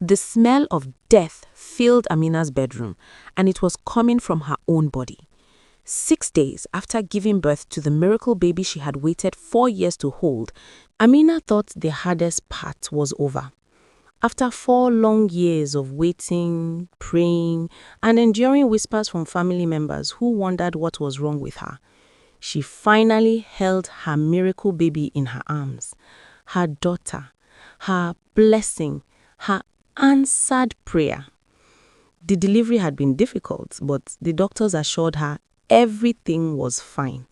The smell of death filled Amina's bedroom, and it was coming from her own body. 6 days after giving birth to the miracle baby she had waited 4 years to hold, Amina thought the hardest part was over. After 4 long years of waiting, praying, and enduring whispers from family members who wondered what was wrong with her, she finally held her miracle baby in her arms. Her daughter, her blessing, her answered prayer. The delivery had been difficult, but the doctors assured her everything was fine.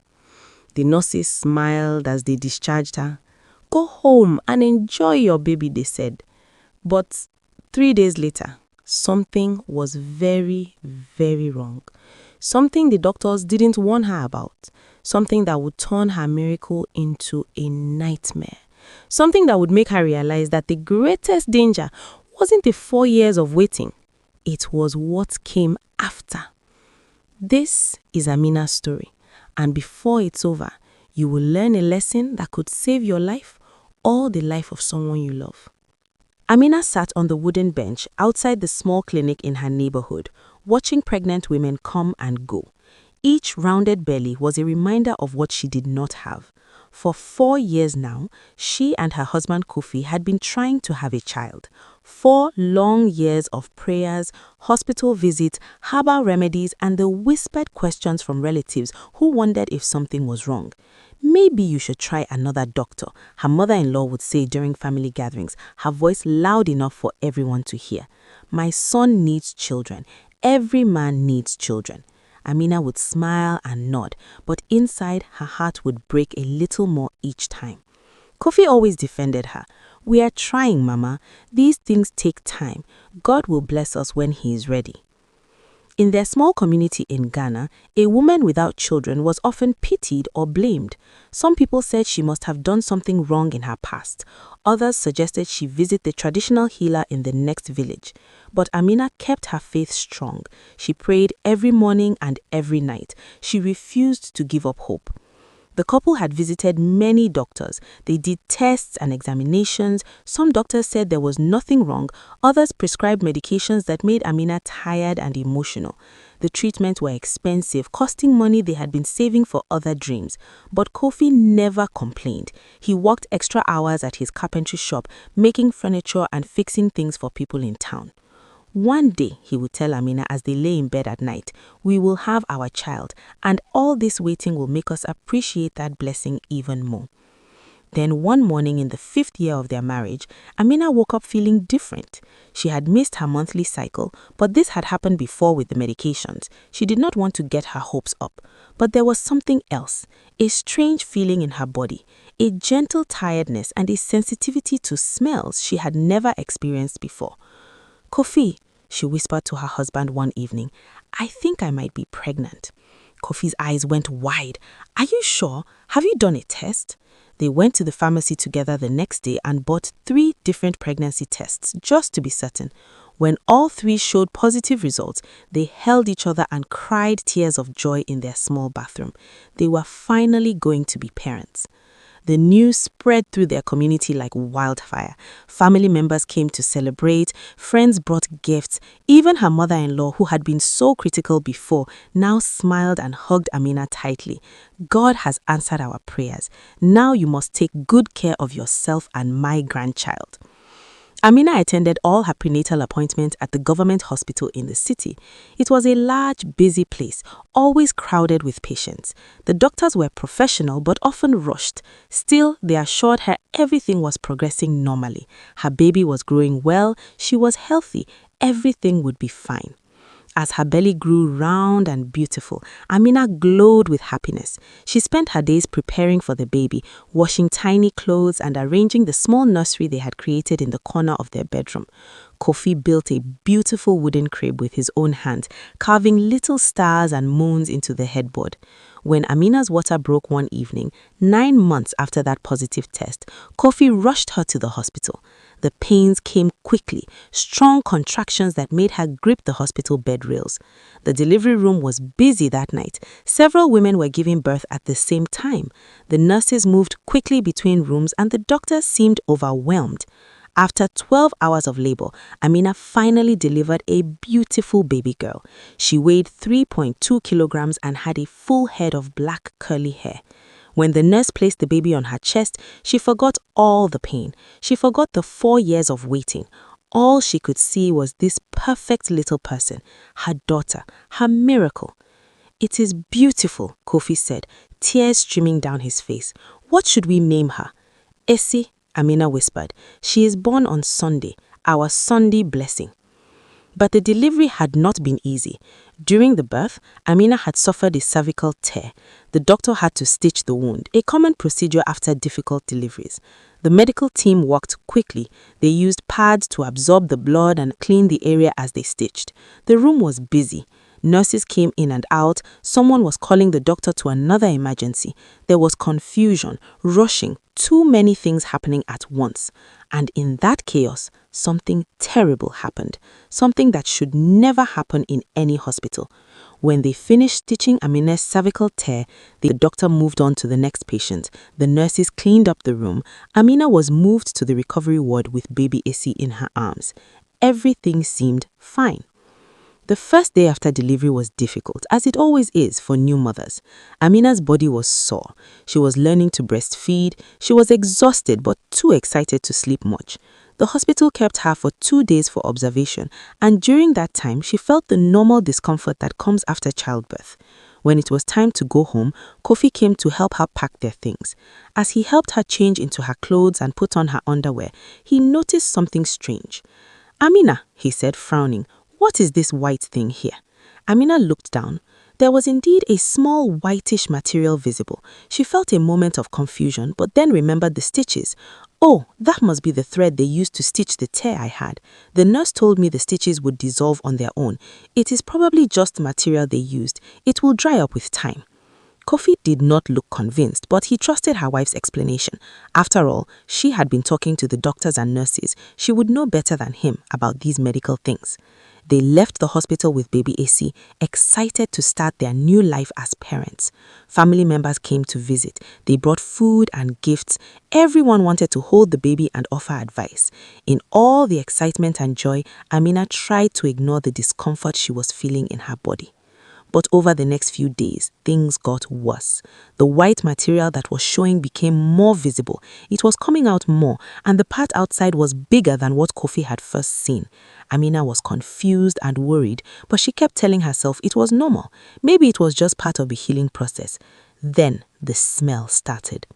The nurses smiled as they discharged her. "Go home and enjoy your baby," they said. But 3 days later, something was very, very wrong. Something the doctors didn't warn her about. Something that would turn her miracle into a nightmare. Something that would make her realize that the greatest danger wasn't the 4 years of waiting. It was what came after. This is Amina's story, and before it's over, you will learn a lesson that could save your life or the life of someone you love. Amina sat on the wooden bench outside the small clinic in her neighborhood, watching pregnant women come and go. Each rounded belly was a reminder of what she did not have. For 4 years now, she and her husband Kofi had been trying to have a child. 4 long years of prayers, hospital visits, herbal remedies, and the whispered questions from relatives who wondered if something was wrong. "Maybe you should try another doctor," her mother-in-law would say during family gatherings, her voice loud enough for everyone to hear. "My son needs children. Every man needs children." Amina would smile and nod, but inside her heart would break a little more each time. Kofi always defended her. "We are trying, Mama. These things take time. God will bless us when He is ready." In their small community in Ghana, a woman without children was often pitied or blamed. Some people said she must have done something wrong in her past. Others suggested she visit the traditional healer in the next village. But Amina kept her faith strong. She prayed every morning and every night. She refused to give up hope. The couple had visited many doctors. They did tests and examinations. Some doctors said there was nothing wrong. Others prescribed medications that made Amina tired and emotional. The treatments were expensive, costing money they had been saving for other dreams. But Kofi never complained. He worked extra hours at his carpentry shop, making furniture and fixing things for people in town. "One day," he would tell Amina as they lay in bed at night, "we will have our child, and all this waiting will make us appreciate that blessing even more." Then one morning in the 5th year of their marriage, Amina woke up feeling different. She had missed her monthly cycle, but this had happened before with the medications. She did not want to get her hopes up. But there was something else, a strange feeling in her body, a gentle tiredness and a sensitivity to smells she had never experienced before. "Kofi," she whispered to her husband one evening, "I think I might be pregnant." Kofi's eyes went wide. "Are you sure? Have you done a test?" They went to the pharmacy together the next day and bought 3 different pregnancy tests just to be certain. When all 3 showed positive results, they held each other and cried tears of joy in their small bathroom. They were finally going to be parents. The news spread through their community like wildfire. Family members came to celebrate, friends brought gifts. Even her mother-in-law, who had been so critical before, now smiled and hugged Amina tightly. "God has answered our prayers. Now you must take good care of yourself and my grandchild." Amina attended all her prenatal appointments at the government hospital in the city. It was a large, busy place, always crowded with patients. The doctors were professional but often rushed. Still, they assured her everything was progressing normally. Her baby was growing well, she was healthy, everything would be fine. As her belly grew round and beautiful, Amina glowed with happiness. She spent her days preparing for the baby, washing tiny clothes and arranging the small nursery they had created in the corner of their bedroom. Kofi built a beautiful wooden crib with his own hands, carving little stars and moons into the headboard. When Amina's water broke one evening, 9 months after that positive test, Kofi rushed her to the hospital. The pains came quickly, strong contractions that made her grip the hospital bed rails. The delivery room was busy that night. Several women were giving birth at the same time. The nurses moved quickly between rooms and the doctors seemed overwhelmed. After 12 hours of labor, Amina finally delivered a beautiful baby girl. She weighed 3.2 kilograms and had a full head of black curly hair. When the nurse placed the baby on her chest, she forgot all the pain. She forgot the 4 years of waiting. All she could see was this perfect little person, her daughter, her miracle. "It is beautiful," Kofi said, tears streaming down his face. "What should we name her?" "Essie," Amina whispered. "She is born on Sunday, our Sunday blessing." But the delivery had not been easy. During the birth, Amina had suffered a cervical tear. The doctor had to stitch the wound, a common procedure after difficult deliveries. The medical team worked quickly. They used pads to absorb the blood and clean the area as they stitched. The room was busy. Nurses came in and out. Someone was calling the doctor to another emergency. There was confusion, rushing, too many things happening at once. And in that chaos, something terrible happened. Something that should never happen in any hospital. When they finished stitching Amina's cervical tear, the doctor moved on to the next patient. The nurses cleaned up the room. Amina was moved to the recovery ward with baby Essie in her arms. Everything seemed fine. The first day after delivery was difficult, as it always is for new mothers. Amina's body was sore. She was learning to breastfeed. She was exhausted but too excited to sleep much. The hospital kept her for 2 days for observation, and during that time, she felt the normal discomfort that comes after childbirth. When it was time to go home, Kofi came to help her pack their things. As he helped her change into her clothes and put on her underwear, he noticed something strange. "Amina," he said, frowning, "what is this white thing here?" Amina looked down. There was indeed a small whitish material visible. She felt a moment of confusion, but then remembered the stitches. "Oh, that must be the thread they used to stitch the tear I had. The nurse told me the stitches would dissolve on their own. It is probably just the material they used. It will dry up with time." Kofi did not look convinced, but he trusted her wife's explanation. After all, she had been talking to the doctors and nurses. She would know better than him about these medical things. They left the hospital with baby Essie, excited to start their new life as parents. Family members came to visit. They brought food and gifts. Everyone wanted to hold the baby and offer advice. In all the excitement and joy, Amina tried to ignore the discomfort she was feeling in her body. But over the next few days, things got worse. The white material that was showing became more visible. It was coming out more, and the part outside was bigger than what Kofi had first seen. Amina was confused and worried, but she kept telling herself it was normal. Maybe it was just part of the healing process. Then the smell started.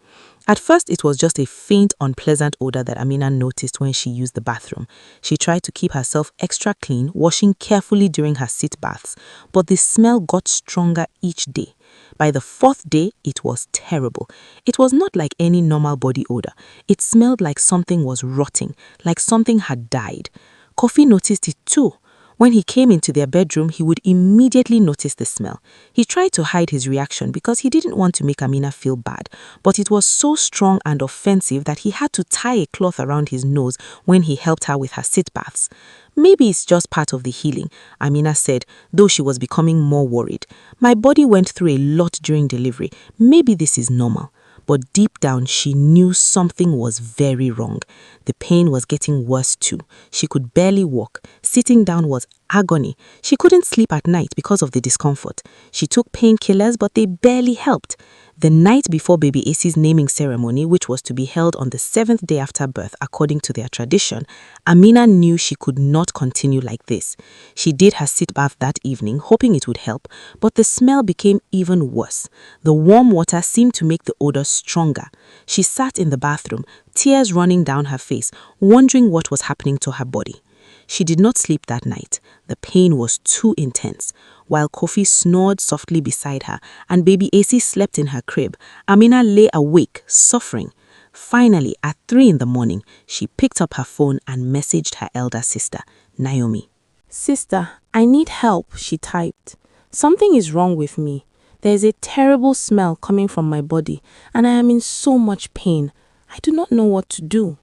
At first, it was just a faint, unpleasant odor that Amina noticed when she used the bathroom. She tried to keep herself extra clean, washing carefully during her sit baths, but the smell got stronger each day. By the 4th day, it was terrible. It was not like any normal body odor. It smelled like something was rotting, like something had died. Kofi noticed it too. When he came into their bedroom, he would immediately notice the smell. He tried to hide his reaction because he didn't want to make Amina feel bad, but it was so strong and offensive that he had to tie a cloth around his nose when he helped her with her sit baths. "Maybe it's just part of the healing," Amina said, though she was becoming more worried. "My body went through a lot during delivery. Maybe this is normal." But deep down, she knew something was very wrong. The pain was getting worse too. She could barely walk. Sitting down was agony. She couldn't sleep at night because of the discomfort. She took painkillers, but they barely helped. The night before baby Essie's naming ceremony, which was to be held on the 7th day after birth according to their tradition, Amina knew she could not continue like this. She did her sit bath that evening, hoping it would help, but the smell became even worse. The warm water seemed to make the odor stronger. She sat in the bathroom, tears running down her face, wondering what was happening to her body. She did not sleep that night. The pain was too intense. While Kofi snored softly beside her and baby Essie slept in her crib, Amina lay awake, suffering. Finally, at 3 in the morning, she picked up her phone and messaged her elder sister, Naomi. "Sister, I need help," she typed. "Something is wrong with me. There is a terrible smell coming from my body, and I am in so much pain. I do not know what to do."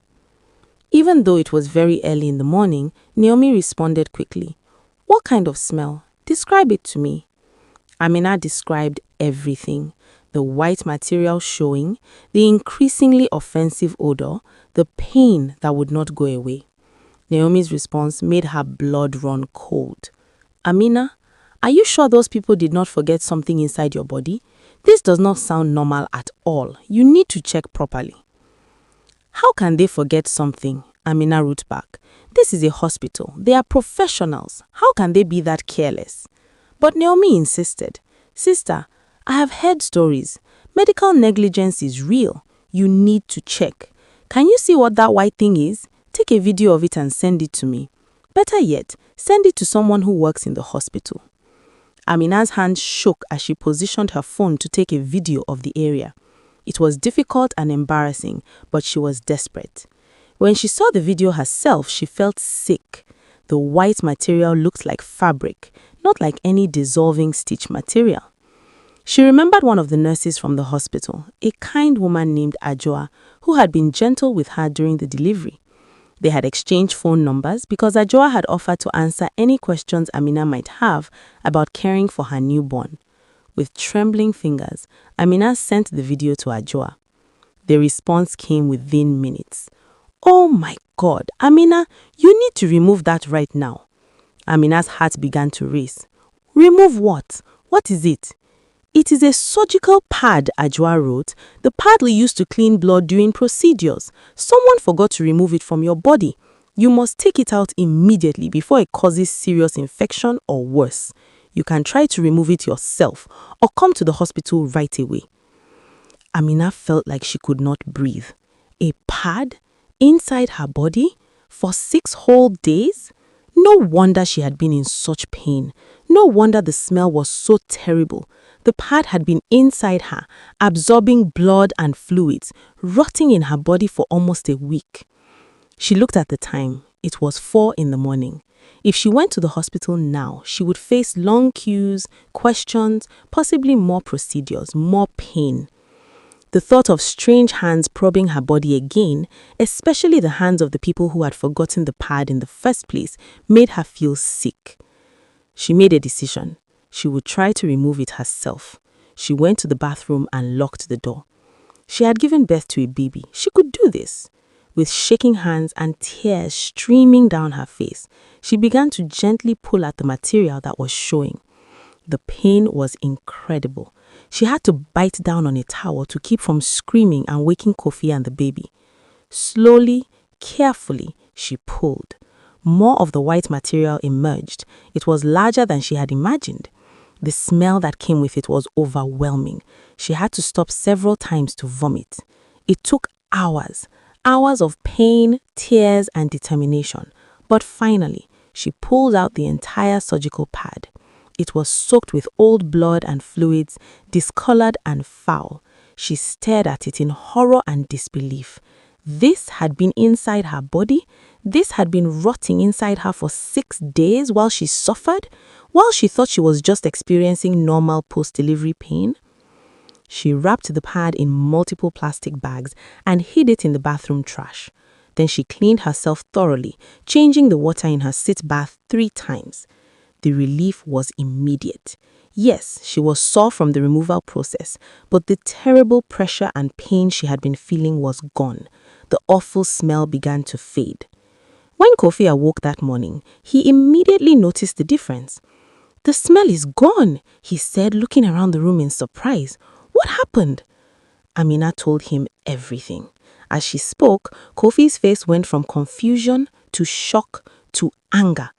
Even though it was very early in the morning, Naomi responded quickly. "What kind of smell? Describe it to me." Amina described everything: the white material showing, the increasingly offensive odor, the pain that would not go away. Naomi's response made her blood run cold. Amina, are you sure those people did not forget something inside your body? This does not sound normal at all. You need to check properly. How can they forget something? Amina wrote back. This is a hospital. They are professionals. How can they be that careless? But Naomi insisted. Sister, I have heard stories. Medical negligence is real. You need to check. Can you see what that white thing is? Take a video of it and send it to me. Better yet, send it to someone who works in the hospital. Amina's hand shook as she positioned her phone to take a video of the area. It was difficult and embarrassing, but she was desperate. When she saw the video herself, she felt sick. The white material looked like fabric, not like any dissolving stitch material. She remembered one of the nurses from the hospital, a kind woman named Ajoa, who had been gentle with her during the delivery. They had exchanged phone numbers because Ajoa had offered to answer any questions Amina might have about caring for her newborn. With trembling fingers, Amina sent the video to Ajoa. The response came within minutes. Oh my God, Amina, you need to remove that right now. Amina's heart began to race. Remove what? What is it? It is a surgical pad, Ajoa wrote. The pad we use to clean blood during procedures. Someone forgot to remove it from your body. You must take it out immediately before it causes serious infection or worse. You can try to remove it yourself or come to the hospital right away. Amina felt like she could not breathe. A pad inside her body for 6 whole days? No wonder she had been in such pain. No wonder the smell was so terrible. The pad had been inside her, absorbing blood and fluids, rotting in her body for almost a week. She looked at the time. It was 4 in the morning. If she went to the hospital now, she would face long queues, questions, possibly more procedures, more pain. The thought of strange hands probing her body again, especially the hands of the people who had forgotten the pad in the first place, made her feel sick. She made a decision. She would try to remove it herself. She went to the bathroom and locked the door. She had given birth to a baby. She could do this. With shaking hands and tears streaming down her face, she began to gently pull at the material that was showing. The pain was incredible. She had to bite down on a towel to keep from screaming and waking Kofi and the baby. Slowly, carefully, she pulled. More of the white material emerged. It was larger than she had imagined. The smell that came with it was overwhelming. She had to stop several times to vomit. It took hours of pain, tears, and determination. But finally, she pulled out the entire surgical pad. It was soaked with old blood and fluids, discolored and foul. She stared at it in horror and disbelief. This had been inside her body. This had been rotting inside her for 6 days while she suffered, while she thought she was just experiencing normal post-delivery pain. She wrapped the pad in multiple plastic bags and hid it in the bathroom trash. Then she cleaned herself thoroughly, changing the water in her sit bath 3 times. The relief was immediate. Yes, she was sore from the removal process, but the terrible pressure and pain she had been feeling was gone. The awful smell began to fade. When Kofi awoke that morning, he immediately noticed the difference. "The smell is gone," he said, looking around the room in surprise. "What happened?" Amina told him everything. As she spoke, Kofi's face went from confusion to shock to anger.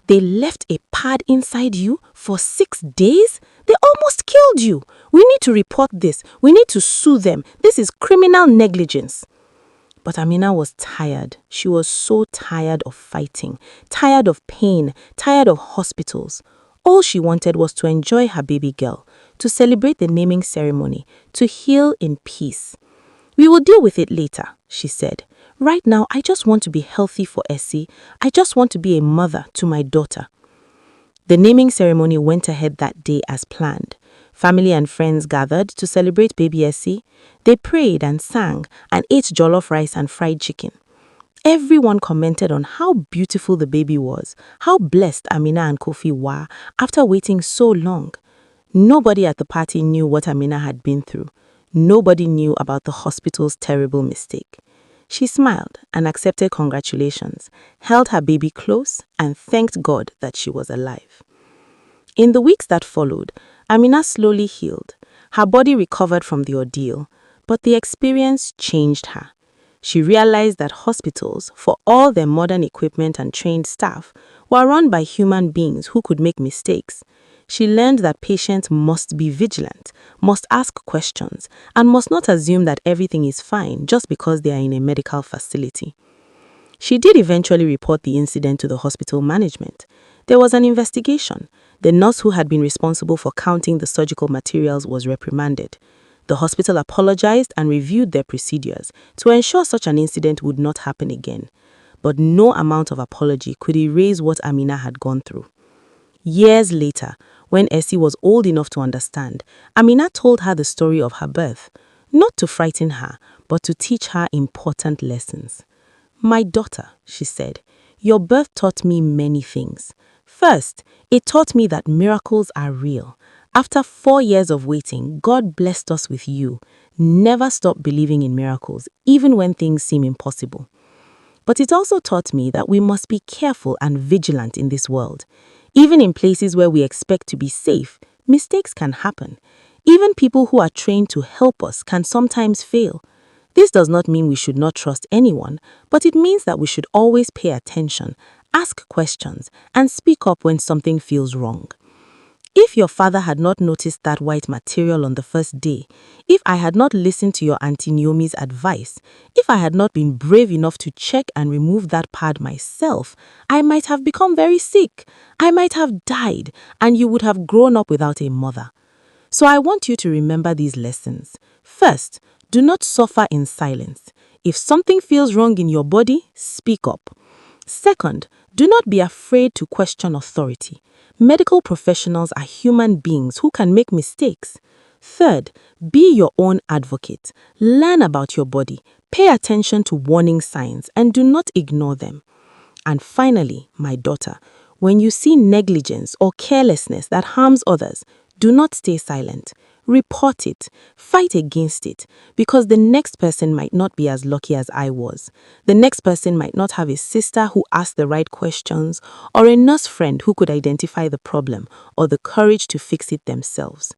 "They left a pad inside you for 6 days? They almost killed you. We need to report this. We need to sue them. This is criminal negligence." But Amina was tired. She was so tired of fighting, tired of pain, tired of hospitals. All she wanted was to enjoy her baby girl, to celebrate the naming ceremony, to heal in peace. "We will deal with it later," she said. "Right now, I just want to be healthy for Essie. I just want to be a mother to my daughter." The naming ceremony went ahead that day as planned. Family and friends gathered to celebrate baby Essie. They prayed and sang and ate jollof rice and fried chicken. Everyone commented on how beautiful the baby was, how blessed Amina and Kofi were after waiting so long. Nobody at the party knew what Amina had been through. Nobody knew about the hospital's terrible mistake. She smiled and accepted congratulations, held her baby close, and thanked God that she was alive. In the weeks that followed, Amina slowly healed. Her body recovered from the ordeal, but the experience changed her. She realized that hospitals, for all their modern equipment and trained staff, were run by human beings who could make mistakes. She learned that patients must be vigilant, must ask questions, and must not assume that everything is fine just because they are in a medical facility. She did eventually report the incident to the hospital management. There was an investigation. The nurse who had been responsible for counting the surgical materials was reprimanded. The hospital apologized and reviewed their procedures to ensure such an incident would not happen again. But no amount of apology could erase what Amina had gone through. Years later, when Essie was old enough to understand, Amina told her the story of her birth, not to frighten her, but to teach her important lessons. "My daughter," she said, "your birth taught me many things. First, it taught me that miracles are real. After 4 years of waiting, God blessed us with you. Never stop believing in miracles, even when things seem impossible. But it also taught me that we must be careful and vigilant in this world. Even in places where we expect to be safe, mistakes can happen. Even people who are trained to help us can sometimes fail. This does not mean we should not trust anyone, but it means that we should always pay attention, ask questions, and speak up when something feels wrong. If your father had not noticed that white material on the first day, if I had not listened to your Auntie Naomi's advice, if I had not been brave enough to check and remove that pad myself, I might have become very sick. I might have died, and you would have grown up without a mother. So I want you to remember these lessons. First, do not suffer in silence. If something feels wrong in your body, speak up. Second, do not be afraid to question authority. Medical professionals are human beings who can make mistakes. Third, be your own advocate. Learn about your body, pay attention to warning signs, and do not ignore them. And finally, my daughter, when you see negligence or carelessness that harms others, do not stay silent. Report it. Fight against it. Because the next person might not be as lucky as I was. The next person might not have a sister who asked the right questions, or a nurse friend who could identify the problem, or the courage to fix it themselves.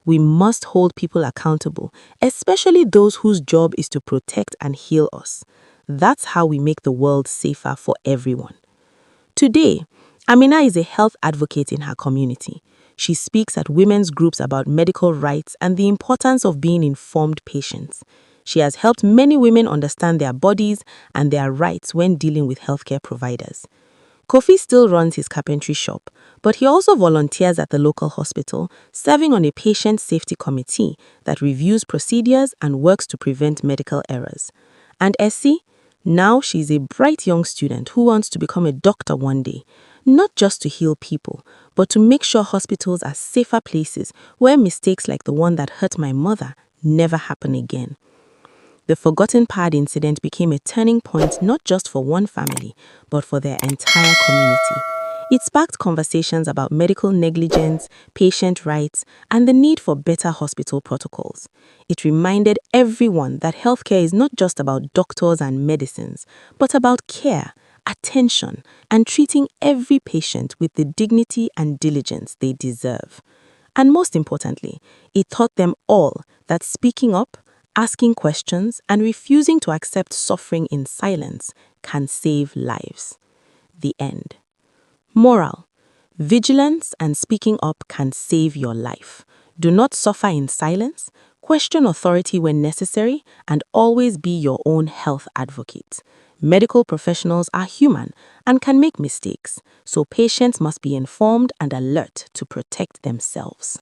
We must hold people accountable, especially those whose job is to protect and heal us. That's how we make the world safer for everyone. Today, Amina is a health advocate in her community. She speaks at women's groups about medical rights and the importance of being informed patients. She has helped many women understand their bodies and their rights when dealing with healthcare providers. Kofi still runs his carpentry shop, but he also volunteers at the local hospital, serving on a patient safety committee that reviews procedures and works to prevent medical errors. And Essie? Now she's a bright young student who wants to become a doctor one day, not just to heal people, but to make sure hospitals are safer places where mistakes like the one that hurt my mother never happen again. The forgotten pad incident became a turning point not just for one family, but for their entire community. It sparked conversations about medical negligence, patient rights, and the need for better hospital protocols. It reminded everyone that healthcare is not just about doctors and medicines, but about care, attention, and treating every patient with the dignity and diligence they deserve. And most importantly, it taught them all that speaking up, asking questions, and refusing to accept suffering in silence can save lives. The end. Moral: vigilance and speaking up can save your life. Do not suffer in silence, question authority when necessary, and always be your own health advocate. Medical professionals are human and can make mistakes, so patients must be informed and alert to protect themselves.